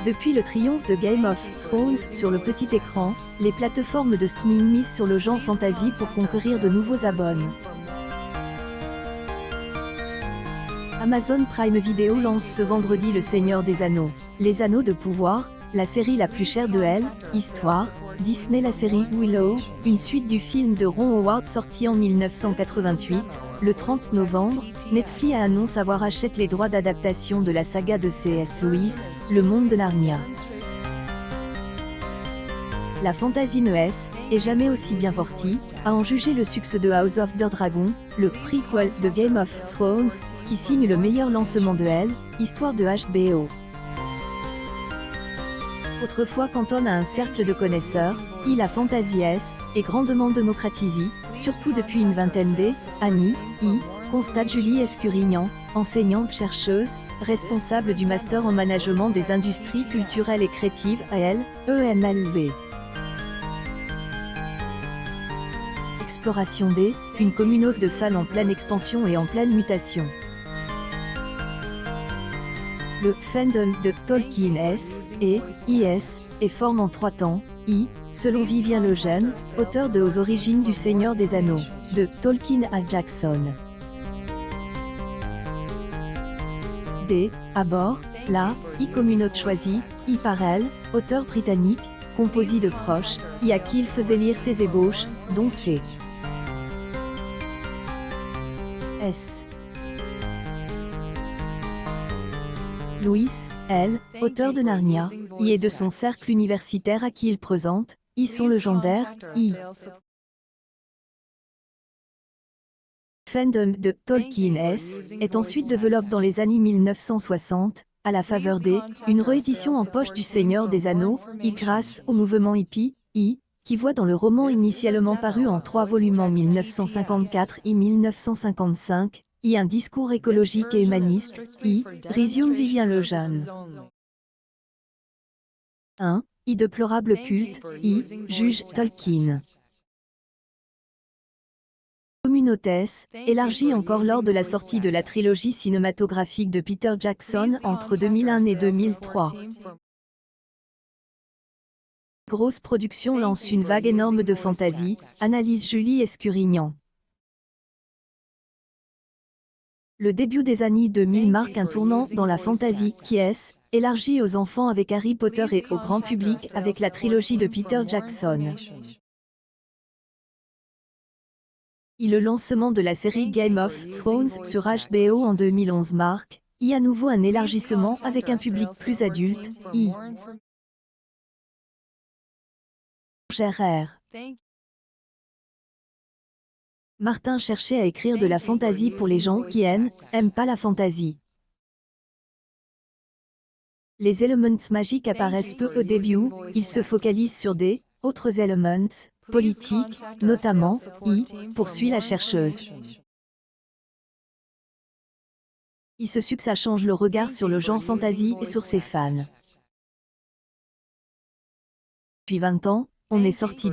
Depuis le triomphe de Game of Thrones sur le petit écran, les plateformes de streaming misent sur le genre fantasy pour conquérir de nouveaux abonnés. Amazon Prime Video lance ce vendredi Le Seigneur des Anneaux. Les Anneaux de pouvoir, la série la plus chère de elle, Histoire, Disney. La série Willow, une suite du film de Ron Howard sorti en 1988, le 30 novembre, Netflix annonce avoir acheté les droits d'adaptation de la saga de C.S. Lewis, Le Monde de Narnia. La fantasy n'est jamais aussi bien portée, à en juger le succès de House of the Dragon, le prequel de Game of Thrones, qui signe le meilleur lancement de elle, Histoire de HBO. Autrefois cantonne à un cercle de connaisseurs, la fantasy est grandement démocratisée, surtout depuis une vingtaine d'années, constate Julie Escurignan, enseignante-chercheuse, responsable du Master en Management des Industries Culturelles et Créatives à l'ENLV. Exploration une communauté de fans en pleine expansion et en pleine mutation. Le fandom de Tolkien est forme en 3 temps, selon Vivien Lejeune, auteur de Aux origines du Seigneur des Anneaux, de Tolkien à Jackson. À bord, la communauté choisie, par elle, auteur britannique, composé de proches, à qui il faisait lire ses ébauches, dont ses Louis, auteur de Narnia, et de son cercle universitaire à qui il présente, son légendaire, fandom de Tolkien est ensuite développé dans les années 1960, à la faveur une réédition en poche du Seigneur des Anneaux, grâce au mouvement hippie, qui voit dans le roman initialement paru en 3 volumes en 1954 et 1955, un discours écologique et humaniste, résume Vivien Lejeune. Déplorable culte, juge Tolkien. Communauté élargie encore lors de la sortie de la trilogie cinématographique de Peter Jackson entre 2001 et 2003. Grosse production lance une vague énorme de fantasy, analyse Julie Escurignan. Le début des années 2000 marque un tournant dans la fantasy qui élargie aux enfants avec Harry Potter et au grand public avec la trilogie de Peter Jackson. Le lancement de la série Game of Thrones sur HBO en 2011 marque, à nouveau un élargissement avec un public plus adulte, Gérard Martin cherchait à écrire de la fantasy pour les gens qui aiment pas la fantasy. Les éléments magiques apparaissent peu au début, ils se focalisent sur des autres éléments politiques, notamment, poursuit la chercheuse. Ce succès change le regard sur le genre fantasy et sur ses fans. Depuis 20 ans, on est sorti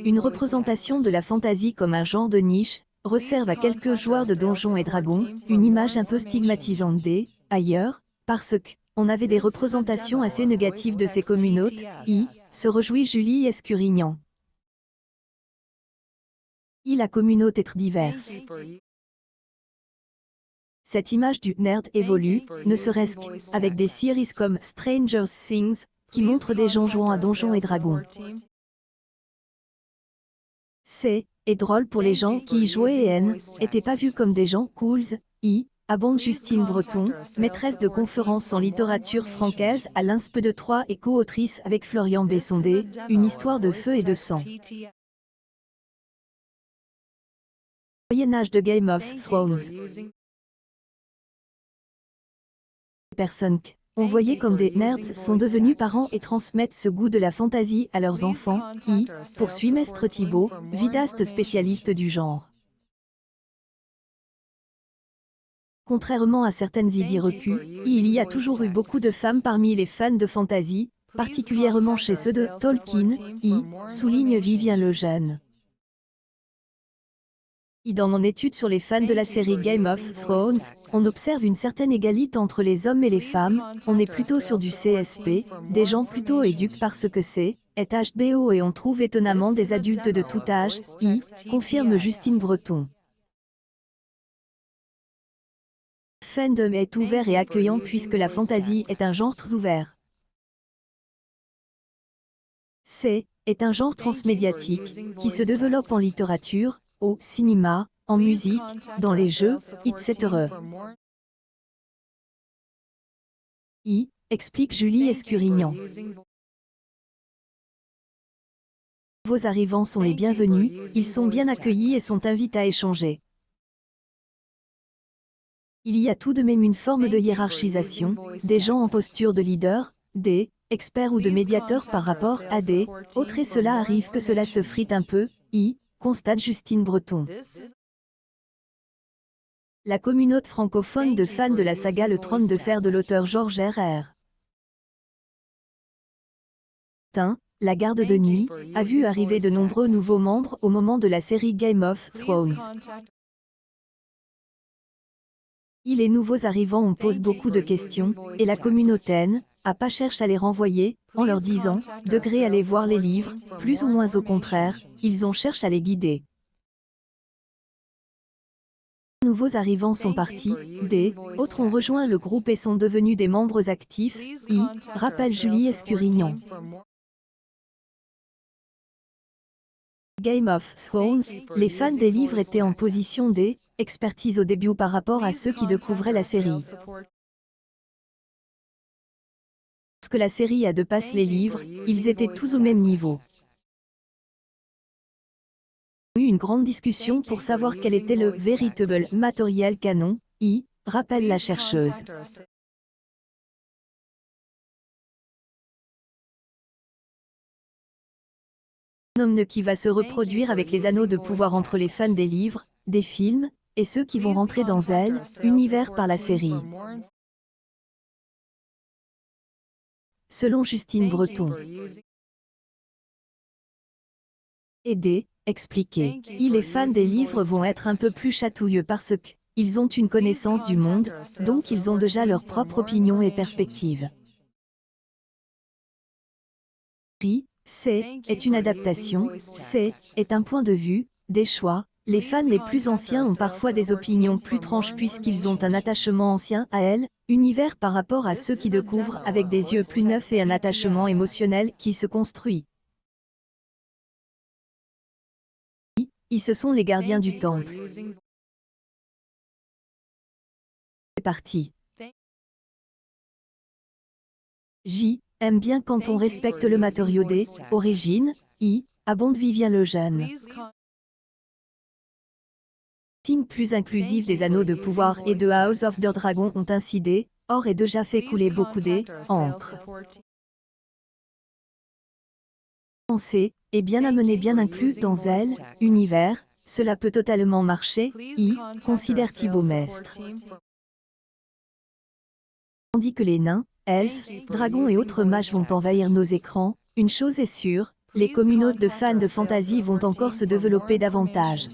une représentation de la fantasy comme un genre de niche, réserve à quelques joueurs de Donjons et Dragons, une image un peu stigmatisante ailleurs, parce qu'on avait des représentations assez négatives de ces communautés, se réjouit Julie Escurignan. La communauté est diverse. Cette image du nerd évolue, ne serait-ce qu'avec des séries comme Stranger Things, qui montrent des gens jouant à Donjons et Dragons. C'est drôle pour les gens qui y jouaient et n'étaient pas vus comme des gens cools, abonde Justine Breton, maîtresse de conférences en littérature francaise à l'INSPE de Troyes et co-autrice avec Florian Bessondé, une histoire de feu et de sang. Moyen-Âge de Game of Thrones. Personnes qu'on voyait comme des nerds sont devenus parents et transmettent ce goût de la fantasy à leurs enfants, poursuit Maître Thibault, vidéaste spécialiste du genre. Contrairement à certaines idées reçues, il y a toujours eu beaucoup de femmes parmi les fans de fantasy, particulièrement chez ceux de Tolkien, souligne Vivien Lejeune. Dans mon étude sur les fans de la série Game of Thrones, on observe une certaine égalité entre les hommes et les femmes, on est plutôt sur du CSP, des gens plutôt éduques parce que est HBO et on trouve étonnamment des adultes de tout âge, confirme Justine Breton. Le fandom est ouvert et accueillant puisque la fantasy est un genre très ouvert. Est un genre transmédiatique, qui se développe en littérature, au cinéma, en musique, dans les jeux, etc. Explique Julie Escurignan. Vos arrivants sont les bienvenus, ils sont bien accueillis et sont invités à échanger. Il y a tout de même une forme de hiérarchisation, des gens en posture de leader, des experts ou de médiateurs par rapport à des autres et cela arrive que cela se frite un peu, constate Justine Breton. La communauté francophone de fans de la saga Le Trône de Fer de l'auteur George R.R. La garde de nuit, a vu arriver de nombreux nouveaux membres au moment de la série Game of Thrones. Les nouveaux arrivants on pose beaucoup de questions, et la communauté a pas cherché à les renvoyer, en leur disant, degré aller voir les livres, plus ou moins au contraire, ils ont cherché à les guider. Les nouveaux arrivants sont partis, des autres ont rejoint le groupe et sont devenus des membres actifs, rappelle Julie Escurignan. Game of Thrones, les fans des livres étaient en position d'expertise au début par rapport à ceux qui découvraient la série. Lorsque la série a dépassé les livres, ils étaient tous au même niveau. Il y a eu une grande discussion pour savoir quel était le véritable matériel canon, rappelle la chercheuse. Homme qui va se reproduire avec les anneaux de pouvoir entre les fans des livres, des films, et ceux qui vont rentrer dans elle, univers par la série. Selon Justine Breton. Expliquer. Les fans des livres vont être un peu plus chatouilleux parce qu'ils ont une connaissance du monde, donc ils ont déjà leur propre opinion et perspective. Est une adaptation, est un point de vue, des choix. Les fans les plus anciens ont parfois des opinions plus tranches puisqu'ils ont un attachement ancien à elle, univers par rapport à ceux qui découvrent avec des yeux plus neufs et un attachement émotionnel qui se construit. Ce sont les gardiens du temple. C'est parti. Aime bien quand on respecte le matériau des origines, abonde Vivien Lejeune. Team plus inclusif des anneaux de pouvoir et de House of the Dragon ont incidé, or et déjà fait couler beaucoup d'encre. Pensée, et bien amené bien inclus dans elle, univers, cela peut totalement marcher, considère Thibaut Mestre. Tandis que les nains, elfes, dragons et autres mages vont envahir nos écrans, une chose est sûre, les communautés de fans de fantasy vont encore se développer davantage.